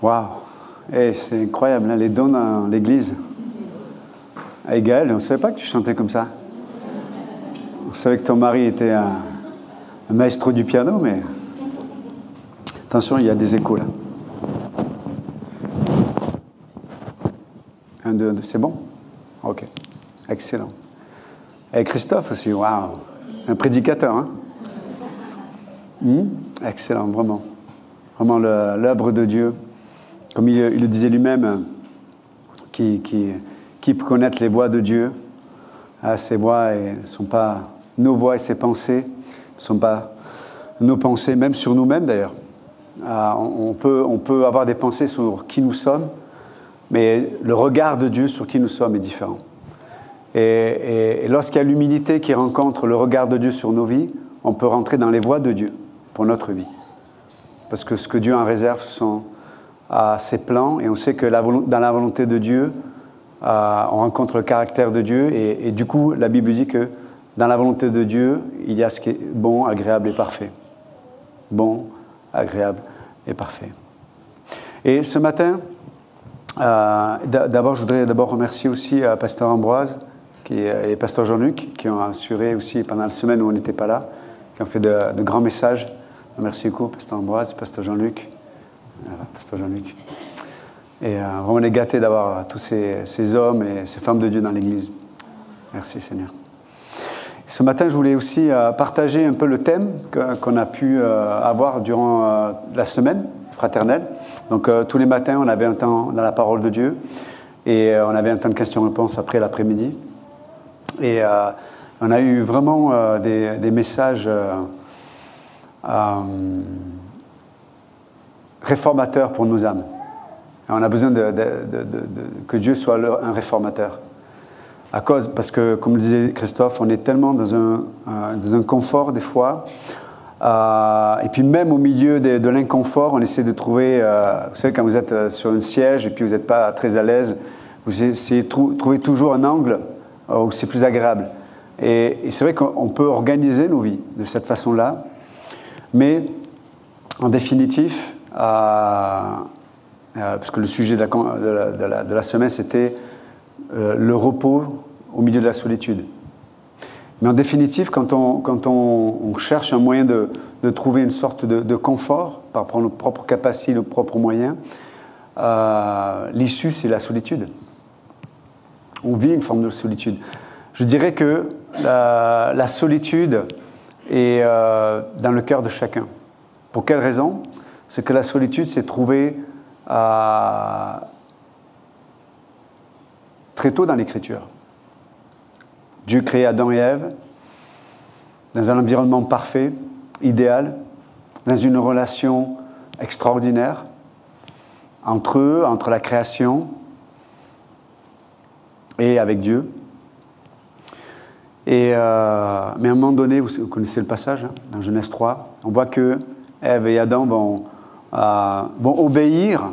Waouh! Hey, c'est incroyable, hein, les dons dans l'église. Hey Gaël, on ne savait pas que tu chantais comme ça. On savait que ton mari était un maestro du piano, mais... Attention, il y a des échos là. 1, 2, 1, 2, c'est bon? Ok, excellent. Et Christophe aussi, waouh! Un prédicateur, hein? Excellent, vraiment. Vraiment l'œuvre de Dieu. Comme il le disait lui-même, qui peut connaître les voies de Dieu. Ses voies ne sont pas nos voies et ses pensées ne sont pas nos pensées, même sur nous-mêmes d'ailleurs. On peut avoir des pensées sur qui nous sommes, mais le regard de Dieu sur qui nous sommes est différent. Et lorsqu'il y a l'humilité qui rencontre le regard de Dieu sur nos vies, on peut rentrer dans les voies de Dieu pour notre vie. Parce que ce que Dieu en réserve, ce sont ses plans, et on sait que dans la volonté de Dieu, on rencontre le caractère de Dieu, et du coup, la Bible dit que dans la volonté de Dieu, il y a ce qui est bon, agréable et parfait. Bon, agréable et parfait. Et ce matin, je voudrais remercier aussi Pasteur Ambroise et Pasteur Jean-Luc, qui ont assuré aussi pendant la semaine où on n'était pas là, qui ont fait de grands messages. Merci beaucoup, Pasteur Ambroise, Pasteur Jean-Luc. Pasteur Jean-Luc. Et vraiment, on est gâtés d'avoir tous ces hommes et ces femmes de Dieu dans l'Église. Merci, Seigneur. Ce matin, je voulais aussi partager un peu le thème qu'on a pu avoir durant la semaine fraternelle. Donc, tous les matins, on avait un temps dans la parole de Dieu et on avait un temps de questions-réponses après l'après-midi. Et on a eu vraiment des messages réformateur pour nos âmes. Et on a besoin que Dieu soit un réformateur. Parce que, comme le disait Christophe, on est tellement dans un confort des fois. Et puis même au milieu de l'inconfort, on essaie de trouver... vous savez, quand vous êtes sur un siège et puis vous n'êtes pas très à l'aise, vous essayez de trouver toujours un angle où c'est plus agréable. Et c'est vrai qu'on peut organiser nos vies de cette façon-là. Mais en définitive... parce que le sujet de la semaine, c'était le repos au milieu de la solitude. Mais en définitive, quand on cherche un moyen de trouver une sorte de confort par rapport à nos propres capacités, nos propres moyens, l'issue, c'est la solitude. On vit une forme de solitude. Je dirais que la solitude est dans le cœur de chacun. Pour quelle raison ? C'est que la solitude s'est trouvée très tôt dans l'Écriture. Dieu crée Adam et Ève dans un environnement parfait, idéal, dans une relation extraordinaire entre eux, entre la création et avec Dieu. Mais à un moment donné, vous connaissez le passage, hein, dans Genèse 3, on voit que Ève et Adam vont obéir.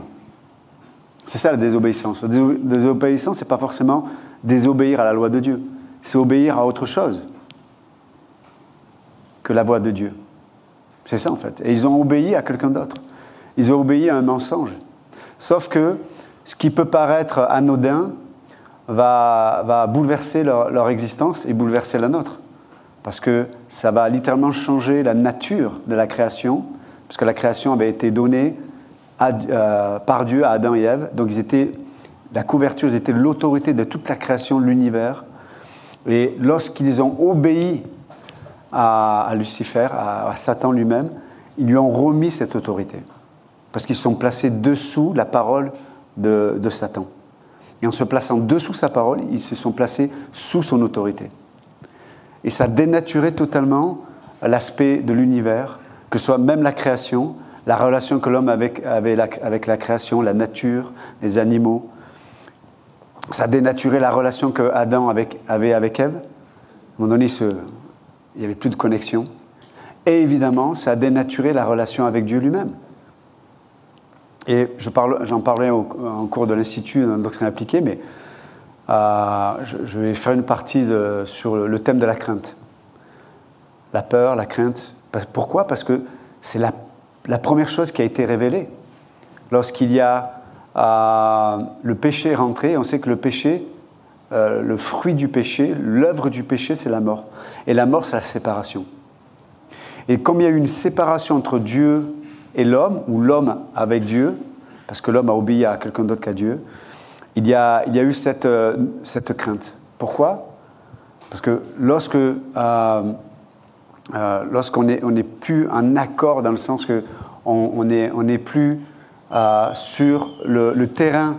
C'est ça la désobéissance. La désobéissance, ce n'est pas forcément désobéir à la loi de Dieu. C'est obéir à autre chose que la voix de Dieu. C'est ça en fait. Et ils ont obéi à quelqu'un d'autre. Ils ont obéi à un mensonge. Sauf que ce qui peut paraître anodin va bouleverser leur existence et bouleverser la nôtre. Parce que ça va littéralement changer la nature de la création. Parce que la création avait été donnée par Dieu à Adam et Ève. Donc la couverture, ils étaient l'autorité de toute la création de l'univers. Et lorsqu'ils ont obéi à Lucifer, à Satan lui-même, ils lui ont remis cette autorité. Parce qu'ils sont placés dessous la parole de Satan. Et en se plaçant dessous sa parole, ils se sont placés sous son autorité. Et ça dénaturait totalement l'aspect de l'univers, que ce soit même la création, la relation que l'homme avait avec la création, la nature, les animaux. Ça dénaturait la relation que Adam avait avec Ève. À un moment donné, il n'y avait plus de connexion. Et évidemment, ça a dénaturé la relation avec Dieu lui-même. Et j'en parlais en cours de l'Institut dans la doctrine appliquée, mais je vais faire une partie sur le thème de la crainte. La peur, la crainte. Pourquoi ? Parce que c'est la première chose qui a été révélée. lorsqu'il y a le péché rentré, on sait que le péché, le fruit du péché, l'œuvre du péché, c'est la mort. Et la mort, c'est la séparation. Et comme il y a eu une séparation entre Dieu et l'homme, ou l'homme avec Dieu, parce que l'homme a obéi à quelqu'un d'autre qu'à Dieu, il y a eu cette crainte. Pourquoi ? Parce que lorsqu'on n'est plus en accord, dans le sens qu'on n'est plus sur le terrain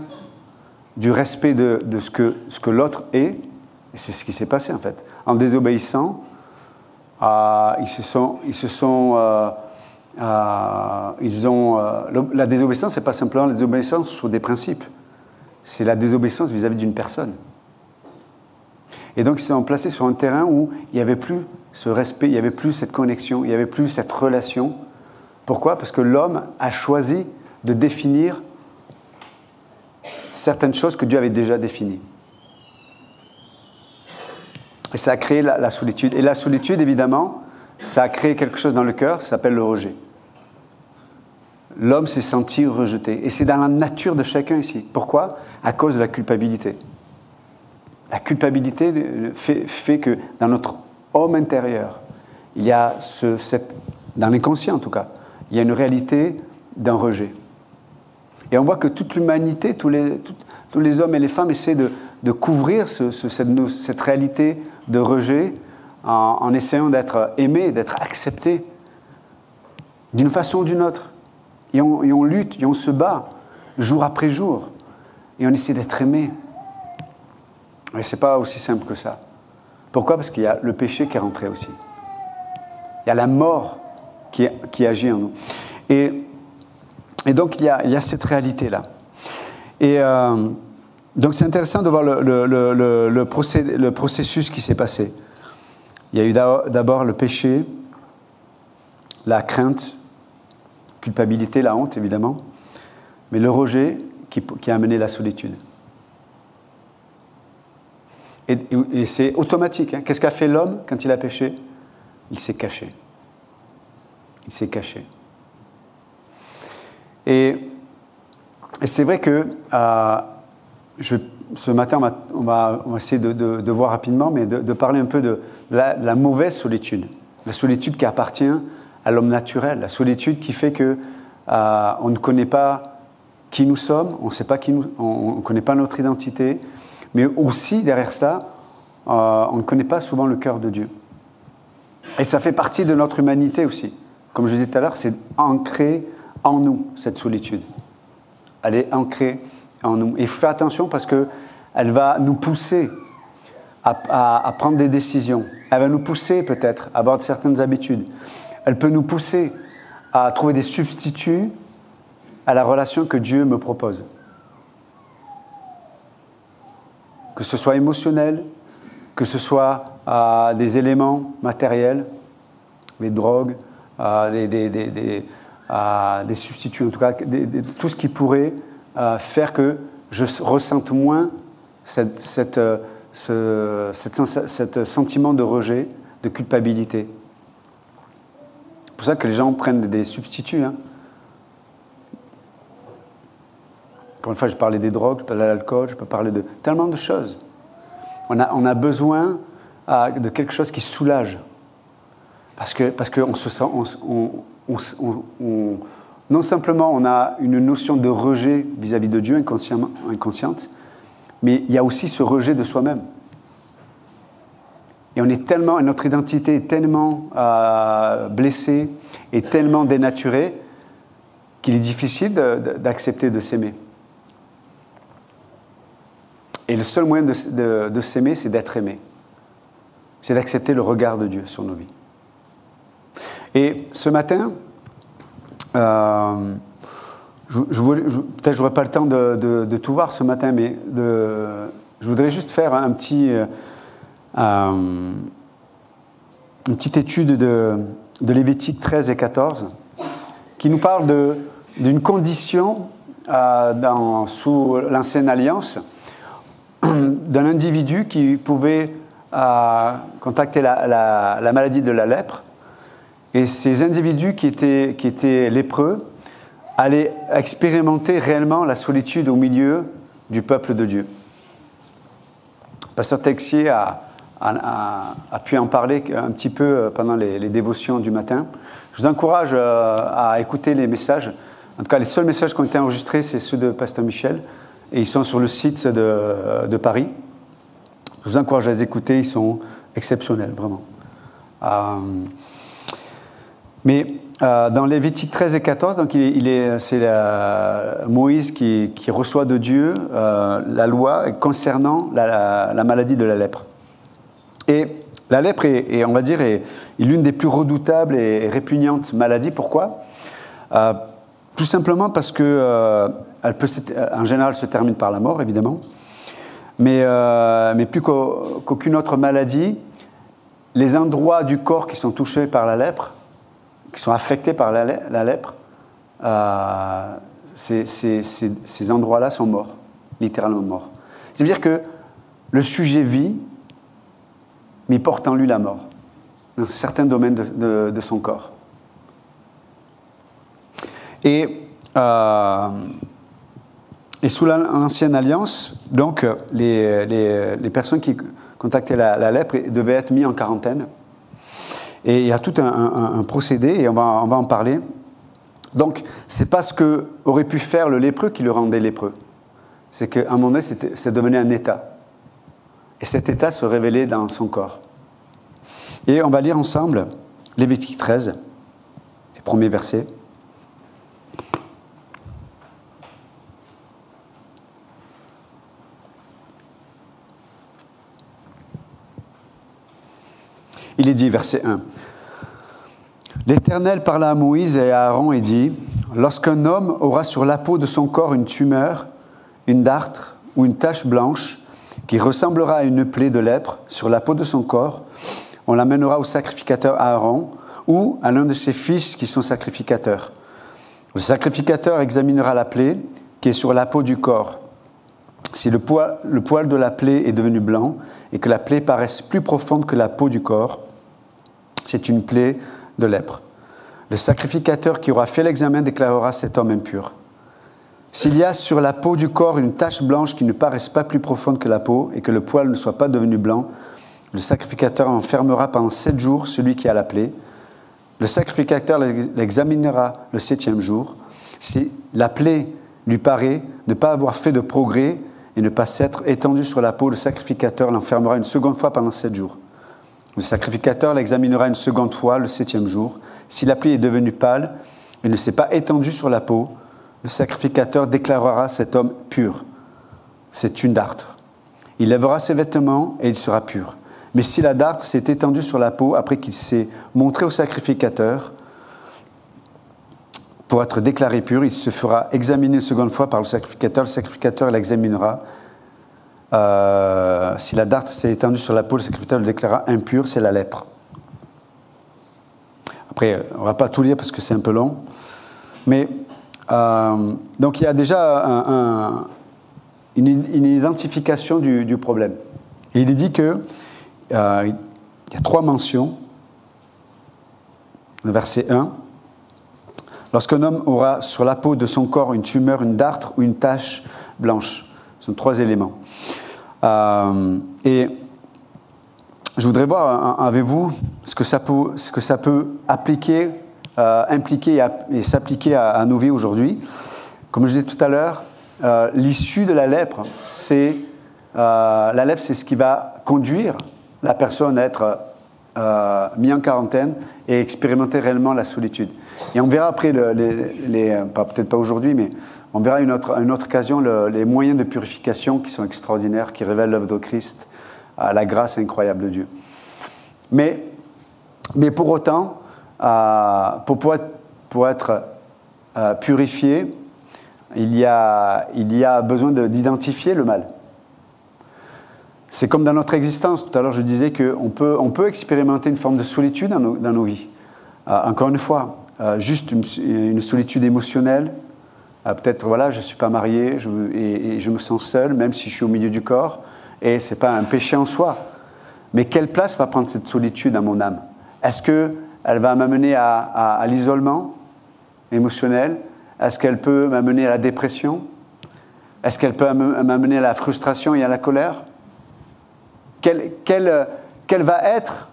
du respect de ce que l'autre est, et c'est ce qui s'est passé en fait. En désobéissant, la désobéissance, c'est pas simplement la désobéissance sur des principes, c'est la désobéissance vis-à-vis d'une personne. Et donc ils sont placés sur un terrain où il n'y avait plus ce respect, il n'y avait plus cette connexion, il n'y avait plus cette relation. Pourquoi ? Parce que l'homme a choisi de définir certaines choses que Dieu avait déjà définies. Et ça a créé la solitude. Et la solitude, évidemment, ça a créé quelque chose dans le cœur, ça s'appelle le rejet. L'homme s'est senti rejeté. Et c'est dans la nature de chacun ici. Pourquoi ? À cause de la culpabilité. La culpabilité fait que dans notre homme intérieur, il y a dans l'inconscient en tout cas, il y a une réalité d'un rejet. Et on voit que toute l'humanité, tous les hommes et les femmes essaient de couvrir cette réalité de rejet en essayant d'être aimés, d'être acceptés d'une façon ou d'une autre. Et on lutte, et on se bat jour après jour. Et on essaie d'être aimé. Mais ce n'est pas aussi simple que ça. Pourquoi ? Parce qu'il y a le péché qui est rentré aussi. Il y a la mort qui agit en nous. Et donc, il y a cette réalité-là. Et donc, c'est intéressant de voir le processus qui s'est passé. Il y a eu d'abord le péché, la crainte, culpabilité, la honte, évidemment, mais le rejet qui a amené la solitude. Et c'est automatique. Hein. Qu'est-ce qu'a fait l'homme quand il a péché ? Il s'est caché. Il s'est caché. Et c'est vrai que ce matin, on va essayer de voir rapidement, mais de parler un peu de la mauvaise solitude. La solitude qui appartient à l'homme naturel. La solitude qui fait que on ne connaît pas qui nous sommes, on ne connaît pas notre identité, mais aussi, derrière ça, on ne connaît pas souvent le cœur de Dieu. Et ça fait partie de notre humanité aussi. Comme je disais tout à l'heure, c'est ancré en nous, cette solitude. Elle est ancrée en nous. Et il faut faire attention parce qu'elle va nous pousser à prendre des décisions. Elle va nous pousser peut-être à avoir certaines habitudes. Elle peut nous pousser à trouver des substituts à la relation que Dieu me propose. Que ce soit émotionnel, que ce soit des éléments matériels, les drogues, des substituts, en tout cas, tout ce qui pourrait faire que je ressente moins ce sentiment de rejet, de culpabilité. C'est pour ça que les gens prennent des substituts. Hein. Encore une fois, je parlais des drogues, je parlais de l'alcool, je peux parler de tellement de choses. On a besoin de quelque chose qui soulage. Parce qu'on se sent... non simplement on a une notion de rejet vis-à-vis de Dieu inconsciente, mais il y a aussi ce rejet de soi-même. Et notre identité est tellement blessée et tellement dénaturée qu'il est difficile d'accepter de s'aimer. Et le seul moyen de s'aimer, c'est d'être aimé. C'est d'accepter le regard de Dieu sur nos vies. Et ce matin, peut-être je n'aurai pas le temps de tout voir ce matin, mais je voudrais juste faire une petite étude de Lévitique 13 et 14 qui nous parle d'une condition sous l'Ancienne Alliance d'un individu qui pouvait contracter la maladie de la lèpre. Et ces individus qui étaient lépreux allait expérimenter réellement la solitude au milieu du peuple de Dieu. Pasteur Texier a pu en parler un petit peu pendant les dévotions du matin. Je vous encourage à écouter les messages. En tout cas, les seuls messages qui ont été enregistrés, c'est ceux de Pasteur Michel. Et ils sont sur le site de Paris. Je vous encourage à les écouter, ils sont exceptionnels, vraiment. Mais dans Lévitique 13 et 14, donc c'est Moïse qui reçoit de Dieu la loi concernant la maladie de la lèpre. Et la lèpre est, on va dire, est l'une des plus redoutables et répugnantes maladies. Pourquoi ? Tout simplement parce que elle peut, en général, se termine par la mort, évidemment. Mais plus qu'aucune autre maladie, les endroits du corps qui sont touchés par la lèpre, qui sont affectés par la lèpre, ces endroits-là sont morts, littéralement morts. C'est-à-dire que le sujet vit, mais il porte en lui la mort, dans certains domaines de son corps. Et sous l'Ancienne Alliance, donc, les personnes qui contactaient la lèpre devaient être mises en quarantaine. Et il y a tout un procédé, et on va en parler. Donc, c'est pas ce qu'aurait pu faire le lépreux qui le rendait lépreux. C'est qu'à un moment donné, ça devenait un état. Et cet état se révélait dans son corps. Et on va lire ensemble Lévitique 13, les premiers versets. Il est dit, verset 1. L'Éternel parla à Moïse et à Aaron et dit, « Lorsqu'un homme aura sur la peau de son corps une tumeur, une dartre ou une tache blanche qui ressemblera à une plaie de lèpre sur la peau de son corps, on l'amènera au sacrificateur Aaron ou à l'un de ses fils qui sont sacrificateurs. Le sacrificateur examinera la plaie qui est sur la peau du corps. Si le poil de la plaie est devenu blanc et que la plaie paraisse plus profonde que la peau du corps, c'est une plaie de lèpre. Le sacrificateur qui aura fait l'examen déclarera cet homme impur. S'il y a sur la peau du corps une tache blanche qui ne paraisse pas plus profonde que la peau et que le poil ne soit pas devenu blanc, le sacrificateur enfermera pendant 7 jours celui qui a la plaie. Le sacrificateur l'examinera le 7e jour. Si la plaie lui paraît ne pas avoir fait de progrès et ne pas s'être étendue sur la peau, le sacrificateur l'enfermera une seconde fois pendant 7 jours. Le sacrificateur l'examinera une seconde fois le 7e jour. Si la plaie est devenue pâle et ne s'est pas étendue sur la peau, le sacrificateur déclarera cet homme pur. C'est une dartre. Il lèvera ses vêtements et il sera pur. Mais si la dartre s'est étendue sur la peau après qu'il s'est montré au sacrificateur pour être déclaré pur, il se fera examiner une seconde fois par le sacrificateur l'examinera. Si la dartre s'est étendue sur la peau, le sacrificateur le déclarera impur, c'est la lèpre. Après, on ne va pas tout lire parce que c'est un peu long. Mais, donc il y a déjà une identification du problème. Et il est dit qu'il y a 3 mentions. Le verset 1. Lorsqu'un homme aura sur la peau de son corps une tumeur, une dartre ou une tache blanche. Ce sont 3 éléments. Et je voudrais voir avec vous ce que ça peut appliquer, impliquer et s'appliquer à nos vies aujourd'hui. Comme je disais tout à l'heure, l'issue de la lèpre, c'est ce qui va conduire la personne à être mise en quarantaine et expérimenter réellement la solitude. Et on verra après, peut-être pas aujourd'hui, mais on verra une autre occasion les moyens de purification qui sont extraordinaires, qui révèlent l'œuvre de Christ, la grâce incroyable de Dieu. Mais pour autant, pour être purifié, il y a besoin d'identifier le mal. C'est comme dans notre existence. Tout à l'heure, je disais qu'on peut expérimenter une forme de solitude dans nos vies. Encore une fois, juste une solitude émotionnelle. Peut-être, voilà, je ne suis pas marié et je me sens seul, même si je suis au milieu du corps. Et ce n'est pas un péché en soi. Mais quelle place va prendre cette solitude dans mon âme? Est-ce qu'elle va m'amener à l'isolement émotionnel? Est-ce qu'elle peut m'amener à la dépression? Est-ce qu'elle peut m'amener à la frustration et à la colère? Quel va être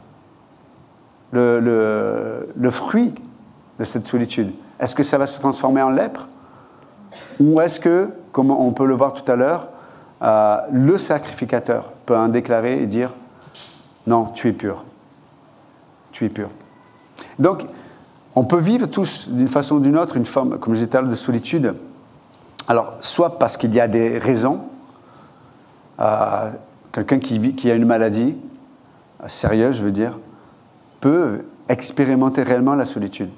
le fruit de cette solitude? Est-ce que ça va se transformer en lèpre? Ou est-ce que, comme on peut le voir tout à l'heure, le sacrificateur peut en déclarer et dire « Non, tu es pur. Tu es pur. » Donc, on peut vivre tous, d'une façon ou d'une autre, une forme, comme je disais tout à l'heure, de solitude. Alors, soit parce qu'il y a des raisons, quelqu'un qui a une maladie sérieuse, je veux dire, peut expérimenter réellement la solitude.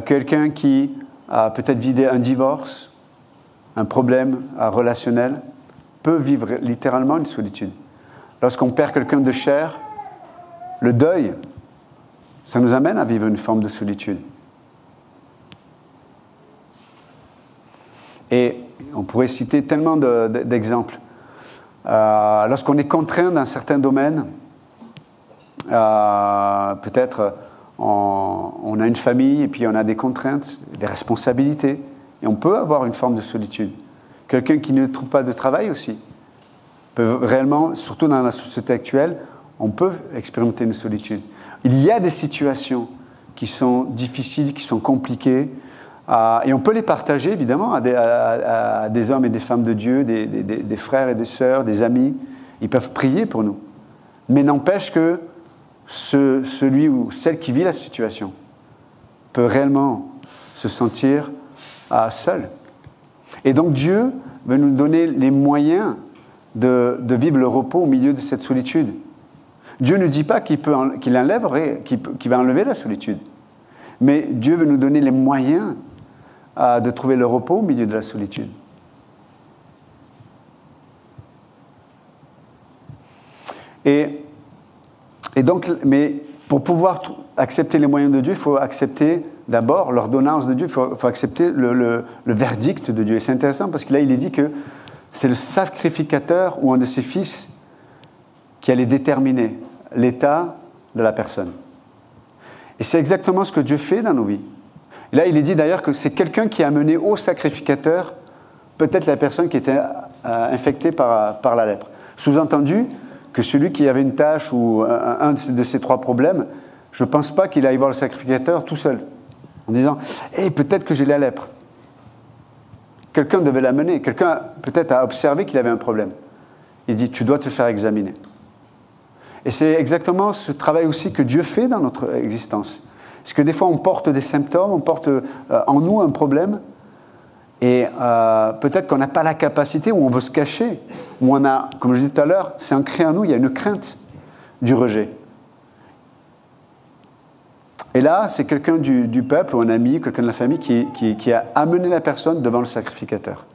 Quelqu'un qui a peut-être vidé un divorce, un problème relationnel, peut vivre littéralement une solitude. Lorsqu'on perd quelqu'un de cher, le deuil, ça nous amène à vivre une forme de solitude. Et on pourrait citer tellement d'exemples. Lorsqu'on est contraint dans certains domaines, peut-être on a une famille et puis on a des contraintes, des responsabilités, et on peut avoir une forme de solitude. Quelqu'un qui ne trouve pas de travail aussi peut réellement, surtout dans la société actuelle, on peut expérimenter une solitude. Il y a des situations qui sont difficiles, qui sont compliquées, et on peut les partager évidemment à des hommes et des femmes de Dieu, des frères et des sœurs, des amis. Ils peuvent prier pour nous. Mais n'empêche que celui ou celle qui vit la situation peut réellement se sentir seul. Et donc Dieu veut nous donner les moyens de vivre le repos au milieu de cette solitude. Dieu ne dit pas qu'il va enlever la solitude. Mais Dieu veut nous donner les moyens de trouver le repos au milieu de la solitude. Et donc, mais pour pouvoir accepter les moyens de Dieu, il faut accepter d'abord l'ordonnance de Dieu, il faut accepter le verdict de Dieu. Et c'est intéressant parce que là, il est dit que c'est le sacrificateur ou un de ses fils qui allait déterminer l'état de la personne. Et c'est exactement ce que Dieu fait dans nos vies. Et là, il est dit d'ailleurs que c'est quelqu'un qui a amené au sacrificateur peut-être la personne qui était infectée par la lèpre. Sous-entendu que celui qui avait une tâche ou un de ces trois problèmes, je ne pense pas qu'il aille voir le sacrificateur tout seul, en disant « Hey, peut-être que j'ai la lèpre ». Quelqu'un devait l'amener, quelqu'un peut-être a observé qu'il avait un problème. Il dit « Tu dois te faire examiner ». Et c'est exactement ce travail aussi que Dieu fait dans notre existence. Parce que des fois, on porte des symptômes, on porte en nous un problème, et peut-être qu'on n'a pas la capacité, ou on veut se cacher, ou on a, comme je disais tout à l'heure, c'est ancré en nous, il y a une crainte du rejet. Et là, c'est quelqu'un du peuple, ou un ami, quelqu'un de la famille, qui a amené la personne devant le sacrificateur.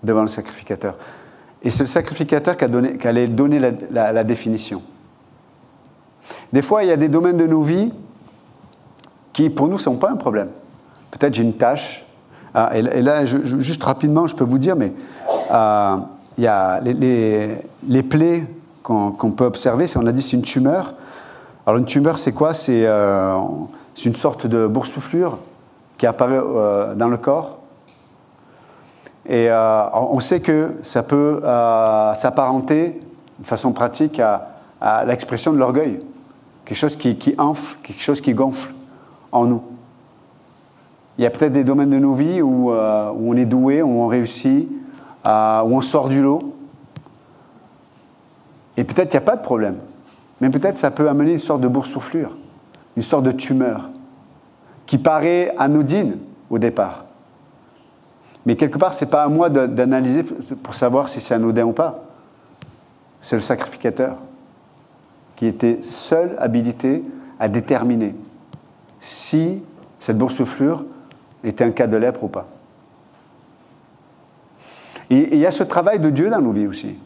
Devant le sacrificateur. Et c'est le sacrificateur qui allait donner la définition. Des fois, il y a des domaines de nos vies qui, pour nous, ne sont pas un problème. Peut-être j'ai une tâche. Et là, juste rapidement, je peux vous dire, mais il y a les plaies qu'on peut observer. On a dit c'est une tumeur. Alors une tumeur, c'est quoi? C'est une sorte de boursouflure qui apparaît dans le corps. Et on sait que ça peut s'apparenter de façon pratique à l'expression de l'orgueil. Quelque chose qui enfle, quelque chose qui gonfle en nous. Il y a peut-être des domaines de nos vies où on est doué, où on réussit, où on sort du lot. Et peut-être qu'il n'y a pas de problème. Mais peut-être ça peut amener une sorte de boursouflure, une sorte de tumeur, qui paraît anodine au départ. Mais quelque part, ce n'est pas à moi d'analyser pour savoir si c'est anodin ou pas. C'est le sacrificateur qui était seul habilité à déterminer si cette boursouflure était un cas de lèpre ou pas. Et il y a ce travail de Dieu dans nos vies aussi.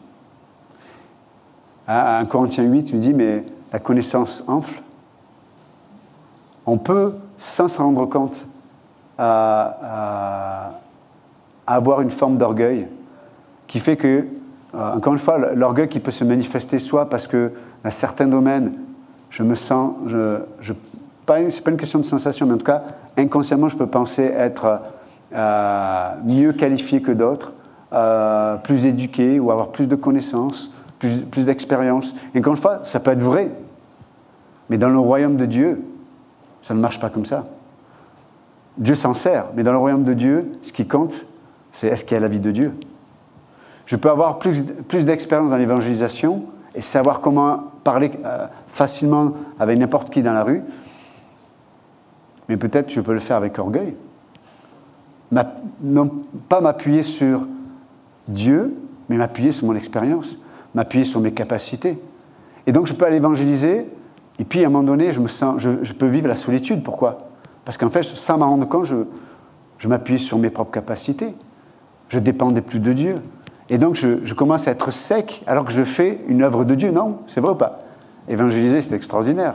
1 Corinthiens 8 lui dit, mais la connaissance enfle. On peut, sans se rendre compte, avoir une forme d'orgueil qui fait que, encore une fois, l'orgueil qui peut se manifester soit parce que dans certains domaines, je me sens, c'est pas une question de sensation, mais en tout cas, inconsciemment, je peux penser être mieux qualifié que d'autres, plus éduqué ou avoir plus de connaissances, plus d'expérience. Et encore une fois, ça peut être vrai. Mais dans le royaume de Dieu, ça ne marche pas comme ça. Dieu s'en sert, mais dans le royaume de Dieu, ce qui compte, c'est est-ce qu'il y a la vie de Dieu. Je peux avoir plus d'expérience dans l'évangélisation et savoir comment parler facilement avec n'importe qui dans la rue, mais peut-être je peux le faire avec orgueil. Non pas m'appuyer sur Dieu, mais m'appuyer sur mon expérience, m'appuyer sur mes capacités. Et donc je peux aller évangéliser, et puis à un moment donné, je peux vivre la solitude. Pourquoi ? Parce qu'en fait, sans m'en rendre compte, je m'appuie sur mes propres capacités. Je dépendais plus de Dieu. Et donc je commence à être sec alors que je fais une œuvre de Dieu. Non, c'est vrai ou pas ? Évangéliser, c'est extraordinaire.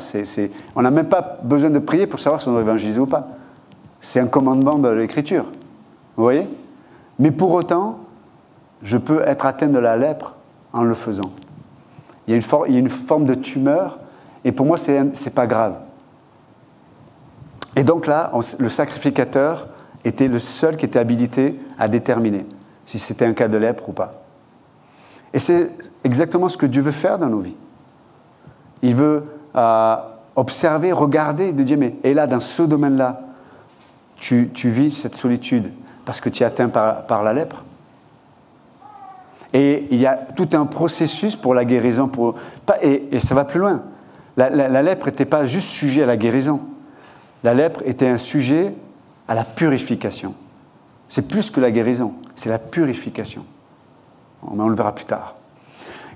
On n'a même pas besoin de prier pour savoir si on doit évangéliser ou pas. C'est un commandement de l'Écriture. Vous voyez ? Mais pour autant, je peux être atteint de la lèpre en le faisant. Il y a une forme de tumeur, et pour moi, c'est pas grave. Et donc là, le sacrificateur était le seul qui était habilité à déterminer si c'était un cas de lèpre ou pas. Et c'est exactement ce que Dieu veut faire dans nos vies. Il veut observer, regarder, de dire, mais et là, dans ce domaine-là, tu vis cette solitude parce que tu es atteint par la lèpre. Et il y a tout un processus pour la guérison. Et ça va plus loin. La lèpre n'était pas juste sujet à la guérison. La lèpre était un sujet à la purification. C'est plus que la guérison, c'est la purification. On le verra plus tard.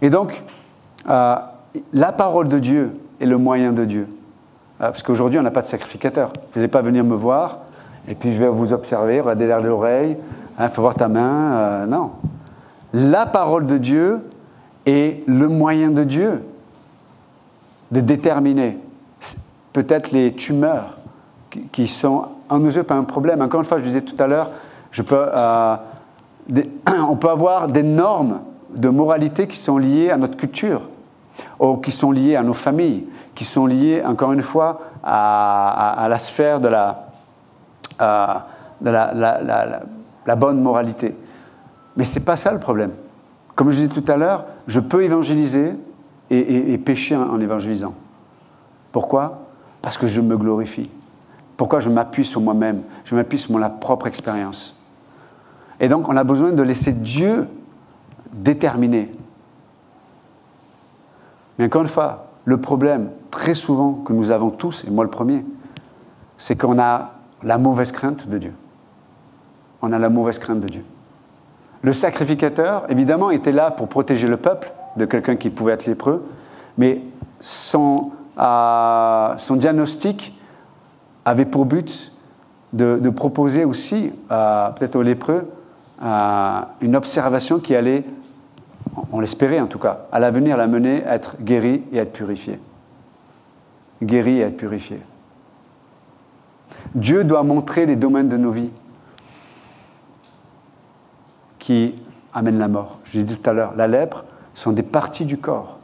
Et donc, la parole de Dieu est le moyen de Dieu. Parce qu'aujourd'hui, on n'a pas de sacrificateur. Vous n'allez pas venir me voir, et puis je vais vous observer, regarder derrière l'oreille, il faut voir ta main. Non. La parole de Dieu est le moyen de Dieu de déterminer peut-être les tumeurs qui sont en nous pas un problème. Encore une fois, je disais tout à l'heure, on peut avoir des normes de moralité qui sont liées à notre culture, ou qui sont liées à nos familles, qui sont liées, encore une fois, à la sphère de la bonne moralité. Mais ce n'est pas ça le problème. Comme je disais tout à l'heure, je peux évangéliser et pécher en évangélisant. Pourquoi ? Parce que je me glorifie. Pourquoi je m'appuie sur moi-même ? Je m'appuie sur ma propre expérience. Et donc, on a besoin de laisser Dieu déterminer. Mais encore une fois, le problème, très souvent, que nous avons tous, et moi le premier, c'est qu'on a la mauvaise crainte de Dieu. On a la mauvaise crainte de Dieu. Le sacrificateur, évidemment, était là pour protéger le peuple de quelqu'un qui pouvait être lépreux, mais son diagnostic avait pour but de proposer aussi, peut-être aux lépreux, une observation qui allait, on l'espérait en tout cas, à l'avenir l'amener à être guéri et à être purifié. Guéri et à être purifié. Dieu doit montrer les domaines de nos vies qui amènent la mort. Je l'ai dit tout à l'heure, la lèpre sont des parties du corps,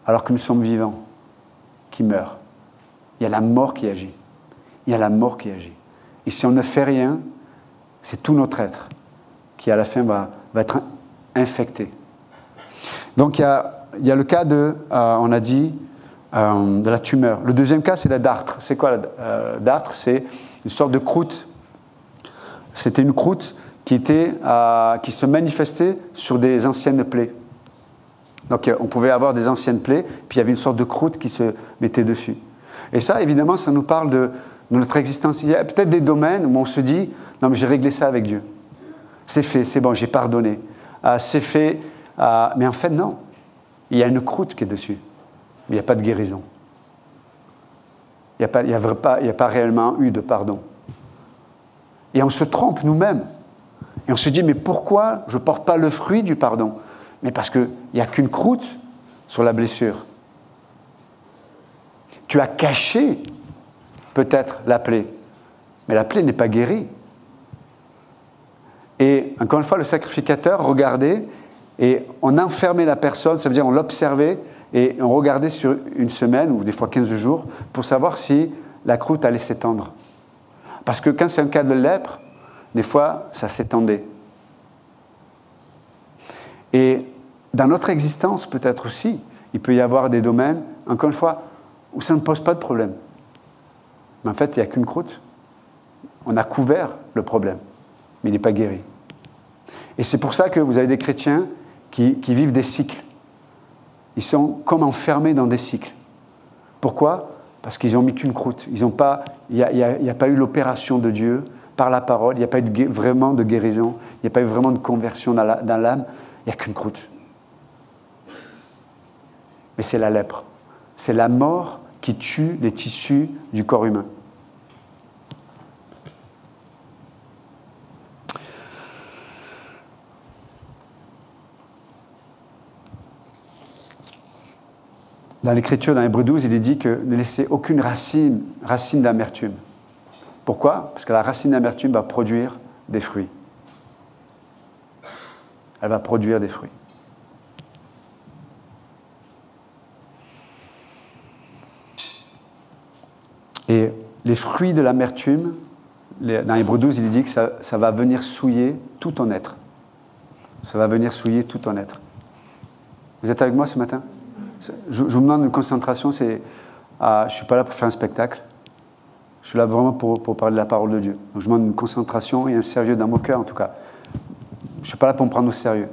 alors que nous sommes vivants, qui meurent. Il y a la mort qui agit. Il y a la mort qui agit. Et si on ne fait rien, c'est tout notre être qui, à la fin, va être infecté. Donc, il y a le cas on a dit, de la tumeur. Le deuxième cas, c'est la dartre. C'est quoi la dartre ? C'est une sorte de croûte. C'était une croûte qui se manifestait sur des anciennes plaies. Donc, on pouvait avoir des anciennes plaies, puis il y avait une sorte de croûte qui se mettait dessus. Et ça, évidemment, ça nous parle de notre existence. Il y a peut-être des domaines où on se dit, non, mais j'ai réglé ça avec Dieu. C'est fait, c'est bon, j'ai pardonné. C'est fait, mais en fait, non. Il y a une croûte qui est dessus. Mais il n'y a pas de guérison. Il n'y a pas réellement eu de pardon. Et on se trompe nous-mêmes. Et on se dit, mais pourquoi je ne porte pas le fruit du pardon ? Mais parce qu'il n'y a qu'une croûte sur la blessure. Tu as caché peut-être la plaie, mais la plaie n'est pas guérie. Et encore une fois, le sacrificateur regardait et on enfermait la personne, ça veut dire on l'observait et on regardait sur une semaine ou des fois 15 jours pour savoir si la croûte allait s'étendre. Parce que quand c'est un cas de lèpre, des fois, ça s'étendait. Et dans notre existence, peut-être aussi, il peut y avoir des domaines, encore une fois, où ça ne pose pas de problème. Mais en fait, il n'y a qu'une croûte. On a couvert le problème, mais il n'est pas guéri. Et c'est pour ça que vous avez des chrétiens qui vivent des cycles. Ils sont comme enfermés dans des cycles. Pourquoi ? Parce qu'ils n'ont mis qu'une croûte. Il n'y a pas eu l'opération de Dieu par la parole, il n'y a pas eu vraiment de guérison, il n'y a pas eu vraiment de conversion dans l'âme, il n'y a qu'une croûte. Mais c'est la lèpre. C'est la mort qui tue les tissus du corps humain. Dans l'Écriture, dans Hébreux 12, il est dit que ne laissez aucune racine d'amertume. Pourquoi ? Parce que la racine d'amertume va produire des fruits. Elle va produire des fruits. Et les fruits de l'amertume, dans Hébreux 12, il est dit que ça va venir souiller tout ton être. Ça va venir souiller tout ton être. Vous êtes avec moi ce matin ? Je vous demande une concentration, je ne suis pas là pour faire un spectacle, je suis là vraiment pour parler de la parole de Dieu. Donc je demande une concentration et un sérieux dans mon cœur en tout cas. Je ne suis pas là pour me prendre au sérieux,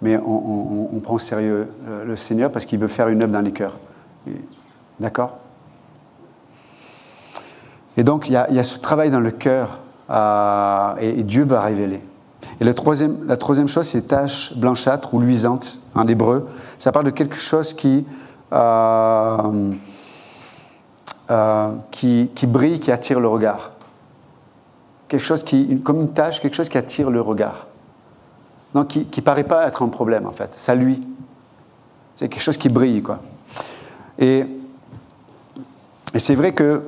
mais on prend au sérieux le Seigneur parce qu'il veut faire une œuvre dans les cœurs. D'accord ? Et donc il y a ce travail dans le cœur et Dieu va révéler. Et la troisième chose, c'est taches blanchâtres ou luisantes en hébreu. Ça parle de quelque chose qui brille, qui attire le regard. Quelque chose comme une tache, quelque chose qui attire le regard. Donc qui ne paraît pas être un problème en fait. Ça luit. C'est quelque chose qui brille, quoi. Et c'est vrai que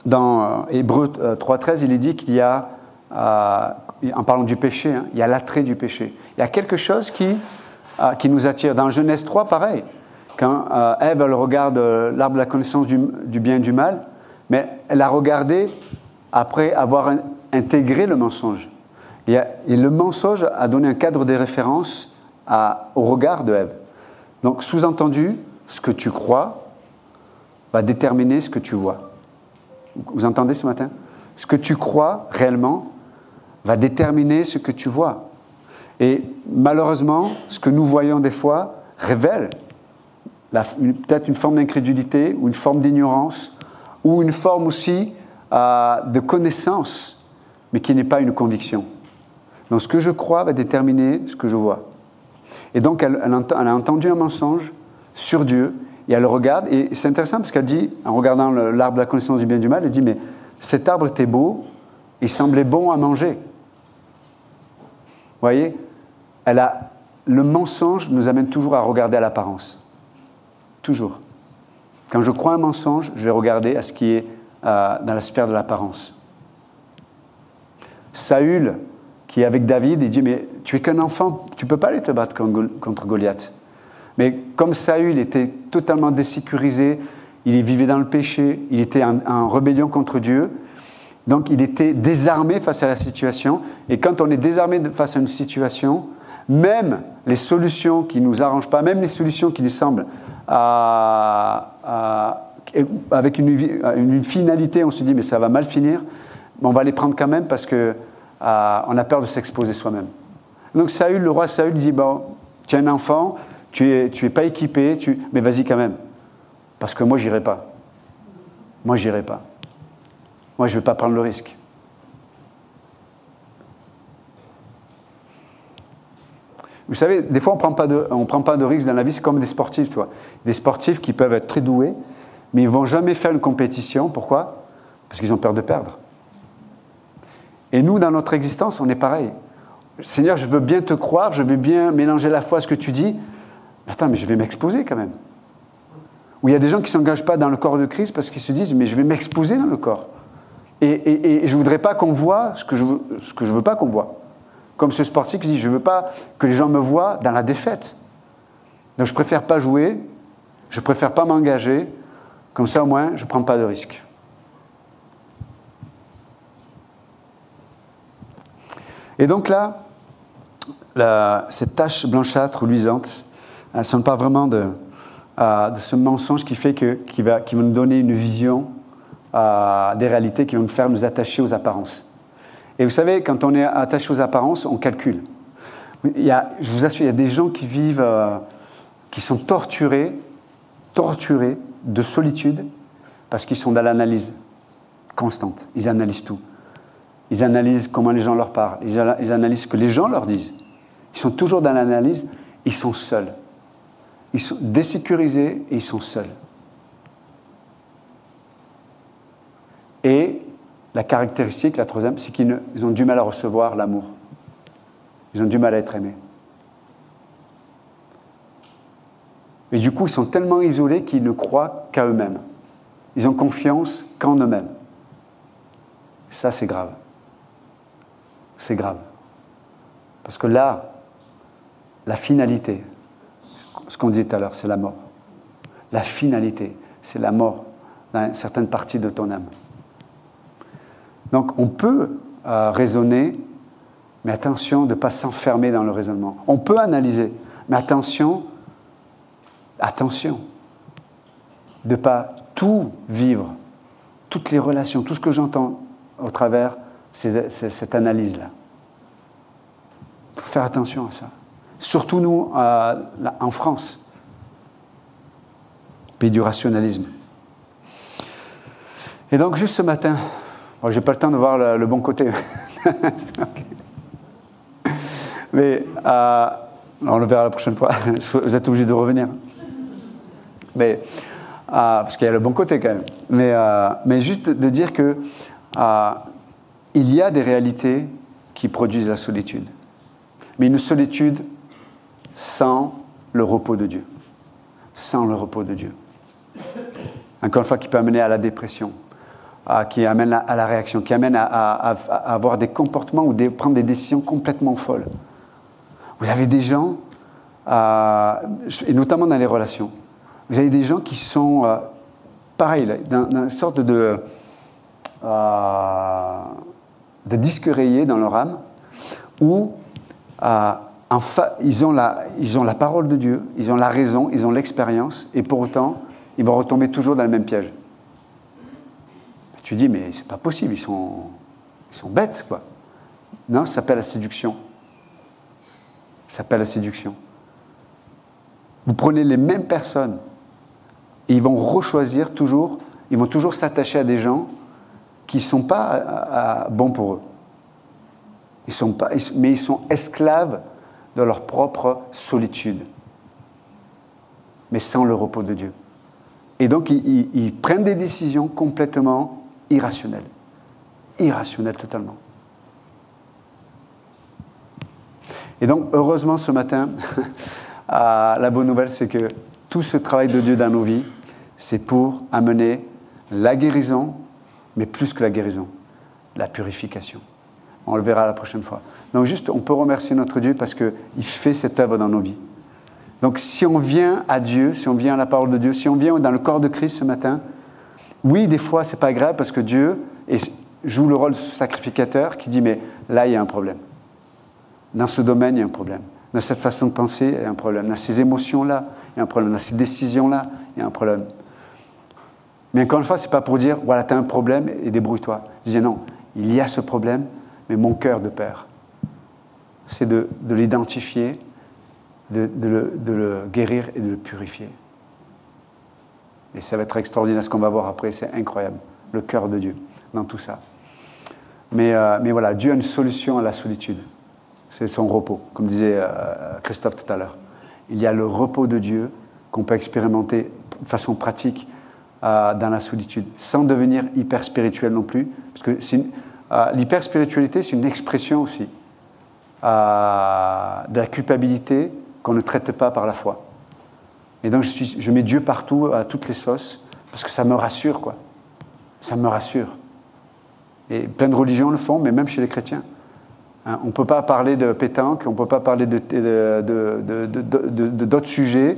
dans Hébreux 3.13, il est dit qu'il y a, en parlant du péché, il y a l'attrait du péché. Il y a quelque chose qui nous attire. Dans Genèse 3, pareil. Quand Ève, elle regarde l'arbre de la connaissance du bien et du mal, mais elle a regardé après avoir intégré le mensonge. Et le mensonge a donné un cadre de référence au regard de Ève. Donc, sous-entendu, ce que tu crois va déterminer ce que tu vois. Vous entendez ce matin ? Ce que tu crois réellement va déterminer ce que tu vois. Et malheureusement, ce que nous voyons des fois révèle peut-être une forme d'incrédulité ou une forme d'ignorance ou une forme aussi de connaissance, mais qui n'est pas une conviction. Donc ce que je crois va déterminer ce que je vois. Et donc elle a entendu un mensonge sur Dieu et elle regarde, et c'est intéressant parce qu'elle dit, en regardant l'arbre de la connaissance du bien et du mal, elle dit, mais cet arbre était beau, il semblait bon à manger. Vous voyez, le mensonge nous amène toujours à regarder à l'apparence. Toujours. Quand je crois un mensonge, je vais regarder à ce qui est dans la sphère de l'apparence. Saül, qui est avec David, il dit, mais tu es qu'un enfant, tu ne peux pas aller te battre contre Goliath. Mais comme Saül était totalement désécurisé, il vivait dans le péché, il était en rébellion contre Dieu, donc il était désarmé face à la situation. Et quand on est désarmé face à une situation, même les solutions qui ne nous arrangent pas, même les solutions qui nous semblent avec une finalité, on se dit mais ça va mal finir, mais on va les prendre quand même parce qu'on a peur de s'exposer soi-même. Donc le roi Saül dit, bon, tu es un enfant, tu es pas équipé, mais vas-y quand même, parce que moi j'irai pas. Moi je ne vais pas prendre le risque. Vous savez, des fois, on ne prend pas de risques dans la vie, c'est comme des sportifs. Tu vois. Des sportifs qui peuvent être très doués, mais ils ne vont jamais faire une compétition. Pourquoi ? Parce qu'ils ont peur de perdre. Et nous, dans notre existence, on est pareil. Seigneur, je veux bien te croire, je veux bien mélanger la foi à ce que tu dis. Mais attends, mais je vais m'exposer quand même. Ou il y a des gens qui ne s'engagent pas dans le corps de Christ parce qu'ils se disent, mais je vais m'exposer dans le corps. Et je ne voudrais pas qu'on voit ce que je veux pas qu'on voit. Comme ce sportif qui dit, je ne veux pas que les gens me voient dans la défaite. Donc je ne préfère pas jouer, je ne préfère pas m'engager Comme ça, au moins, je ne prends pas de risque. Et donc là, cette tache blanchâtre, luisante, ça me parle vraiment de ce mensonge qui va nous donner une vision des réalités qui vont nous faire nous attacher aux apparences. Et vous savez, quand on est attaché aux apparences, on calcule. Je vous assure, il y a des gens qui vivent, qui sont torturés de solitude parce qu'ils sont dans l'analyse constante. Ils analysent tout. Ils analysent comment les gens leur parlent. Ils analysent ce que les gens leur disent. Ils sont toujours dans l'analyse. Ils sont seuls. Ils sont désécurisés et ils sont seuls. Et la caractéristique, la troisième, c'est qu'ils ont du mal à recevoir l'amour. Ils ont du mal à être aimés. Et du coup, ils sont tellement isolés qu'ils ne croient qu'à eux-mêmes. Ils ont confiance qu'en eux-mêmes. Ça, c'est grave. C'est grave. Parce que là, la finalité, ce qu'on disait tout à l'heure, c'est la mort. La finalité, c'est la mort dans certaines parties de ton âme. Donc, on peut raisonner, mais attention de ne pas s'enfermer dans le raisonnement. On peut analyser, mais attention de ne pas tout vivre, toutes les relations, tout ce que j'entends au travers cette analyse-là. Il faut faire attention à ça. Surtout nous, en France, pays du rationalisme. Et donc, juste ce matin, bon, je n'ai pas le temps de voir le bon côté. Mais on le verra la prochaine fois. Vous êtes obligés de revenir. Mais, parce qu'il y a le bon côté quand même. Mais juste de dire que il y a des réalités qui produisent la solitude. Mais une solitude sans le repos de Dieu. Sans le repos de Dieu. Encore une fois, qui peut amener à la dépression, qui amène à la réaction, qui amène à avoir des comportements ou prendre des décisions complètement folles. Vous avez des gens, et notamment dans les relations, vous avez des gens qui sont, pareil, dans une sorte de disque rayé dans leur âme, où ils ont la parole de Dieu, ils ont la raison, ils ont l'expérience, et pour autant, ils vont retomber toujours dans le même piège. Tu dis, mais c'est pas possible, ils sont bêtes, quoi. Non, ça s'appelle la séduction. Ça s'appelle la séduction. Vous prenez les mêmes personnes, et ils vont rechoisir toujours, ils vont toujours s'attacher à des gens qui ne sont pas bons pour eux. Mais ils sont esclaves de leur propre solitude, mais sans le repos de Dieu. Et donc, ils prennent des décisions complètement irrationnelles. Irrationnelles totalement. Et donc, heureusement, ce matin, la bonne nouvelle, c'est que tout ce travail de Dieu dans nos vies, c'est pour amener la guérison, mais plus que la guérison, la purification. On le verra la prochaine fois. Donc juste, on peut remercier notre Dieu parce qu'il fait cette œuvre dans nos vies. Donc si on vient à Dieu, si on vient à la parole de Dieu, si on vient dans le corps de Christ ce matin, oui, des fois, c'est pas grave parce que Dieu joue le rôle de sacrificateur qui dit, mais là, il y a un problème. Dans ce domaine, il y a un problème. Dans cette façon de penser, il y a un problème. Dans ces émotions-là, il y a un problème. Dans ces décisions-là, il y a un problème. Mais encore une fois, ce n'est pas pour dire, voilà, tu as un problème et débrouille-toi. Je disais, non, il y a ce problème, mais mon cœur de père, c'est de l'identifier, de le guérir et de le purifier. Et ça va être extraordinaire ce qu'on va voir après, c'est incroyable. Le cœur de Dieu dans tout ça. Mais voilà, Dieu a une solution à la solitude. C'est son repos, comme disait Christophe tout à l'heure. Il y a le repos de Dieu qu'on peut expérimenter de façon pratique dans la solitude, sans devenir hyper spirituel non plus, parce que l'hyper spiritualité, c'est une expression aussi de la culpabilité qu'on ne traite pas par la foi. Et donc je mets Dieu partout, à toutes les sauces, parce que ça me rassure, quoi. Ça me rassure. Et plein de religions le font, mais même chez les chrétiens. Hein, on ne peut pas parler de pétanque, on ne peut pas parler d'autres sujets.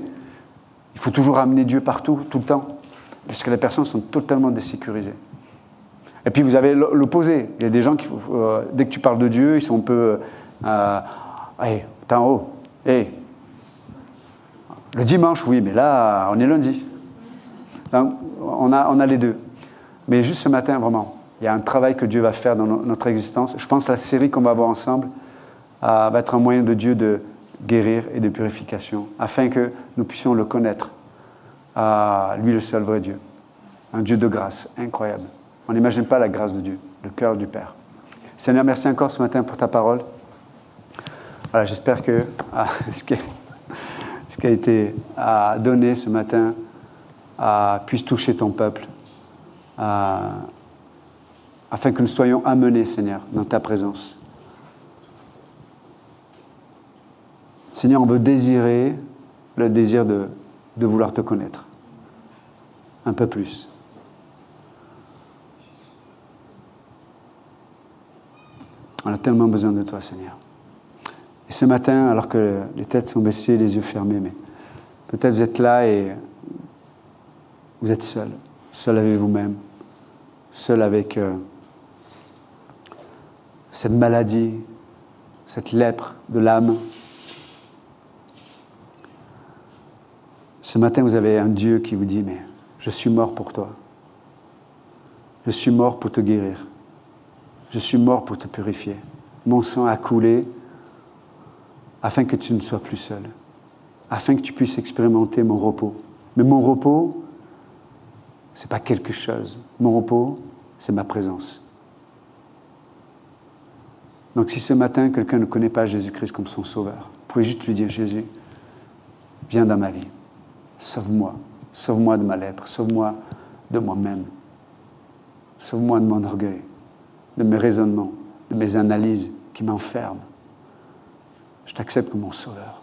Il faut toujours amener Dieu partout, tout le temps. puisque les personnes sont totalement désécurisées. Et puis vous avez l'opposé. Il y a des gens qui, dès que tu parles de Dieu, ils sont un peu... hey, t'es en haut. Hey. Le dimanche, oui, mais là, on est lundi. Donc, on a les deux. Mais juste ce matin, vraiment, il y a un travail que Dieu va faire dans notre existence. Je pense que la série qu'on va avoir ensemble va être un moyen de Dieu de guérir et de purification, afin que nous puissions le connaître. Lui, le seul vrai Dieu. Un Dieu de grâce incroyable. On n'imagine pas la grâce de Dieu, le cœur du Père. Seigneur, merci encore ce matin pour ta parole. Voilà, j'espère que ce qui a été donné ce matin puisse toucher ton peuple, afin que nous soyons amenés, Seigneur, dans ta présence. Seigneur, on veut désirer le désir de vouloir te connaître un peu plus. On a tellement besoin de toi, Seigneur. Et ce matin, alors que les têtes sont baissées, les yeux fermés, mais peut-être vous êtes là et vous êtes seul avec vous-même, seul avec cette maladie, cette lèpre de l'âme. Ce matin, vous avez un Dieu qui vous dit, mais je suis mort pour toi. Je suis mort pour te guérir. Je suis mort pour te purifier. Mon sang a coulé afin que tu ne sois plus seul, afin que tu puisses expérimenter mon repos. Mais mon repos, ce n'est pas quelque chose. Mon repos, c'est ma présence. Donc si ce matin, quelqu'un ne connaît pas Jésus-Christ comme son sauveur, vous pouvez juste lui dire, Jésus, viens dans ma vie. Sauve-moi. Sauve-moi de ma lèpre. Sauve-moi de moi-même. Sauve-moi de mon orgueil, de mes raisonnements, de mes analyses qui m'enferment. Je t'accepte comme mon sauveur.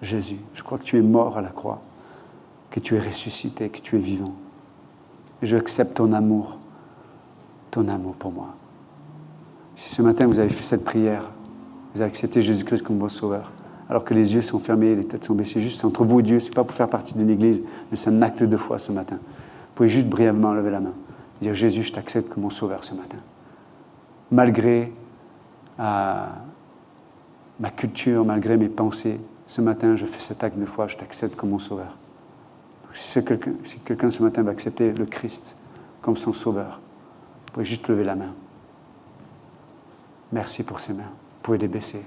Jésus, je crois que tu es mort à la croix, que tu es ressuscité, que tu es vivant. Et j'accepte ton amour pour moi. Si ce matin vous avez fait cette prière, vous avez accepté Jésus-Christ comme votre sauveur, alors que les yeux sont fermés, les têtes sont baissées, juste entre vous et Dieu, ce n'est pas pour faire partie d'une église, mais c'est un acte de foi ce matin. Vous pouvez juste brièvement lever la main, dire Jésus, je t'accepte comme mon sauveur ce matin. Malgré ma culture, malgré mes pensées, ce matin, je fais cet acte de foi, je t'accepte comme mon sauveur. Donc, si quelqu'un ce matin va accepter le Christ comme son sauveur, vous pouvez juste lever la main. Merci pour ces mains. Vous pouvez les baisser.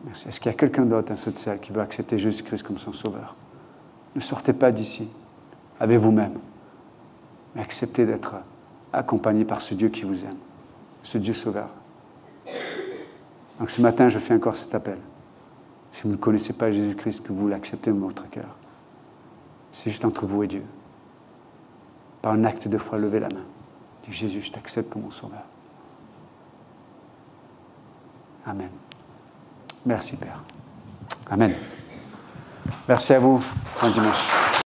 Merci. Est-ce qu'il y a quelqu'un d'autre dans cette salle qui veut accepter Jésus-Christ comme son sauveur? Ne sortez pas d'ici avec vous-même, mais acceptez d'être accompagné par ce Dieu qui vous aime, ce Dieu sauveur. Donc ce matin, je fais encore cet appel. Si vous ne connaissez pas Jésus-Christ, que vous l'acceptez dans votre cœur, c'est juste entre vous et Dieu. Par un acte de foi, levez la main. Dites Jésus, je t'accepte comme mon sauveur. Amen. Merci Père. Amen. Merci à vous. Bon dimanche.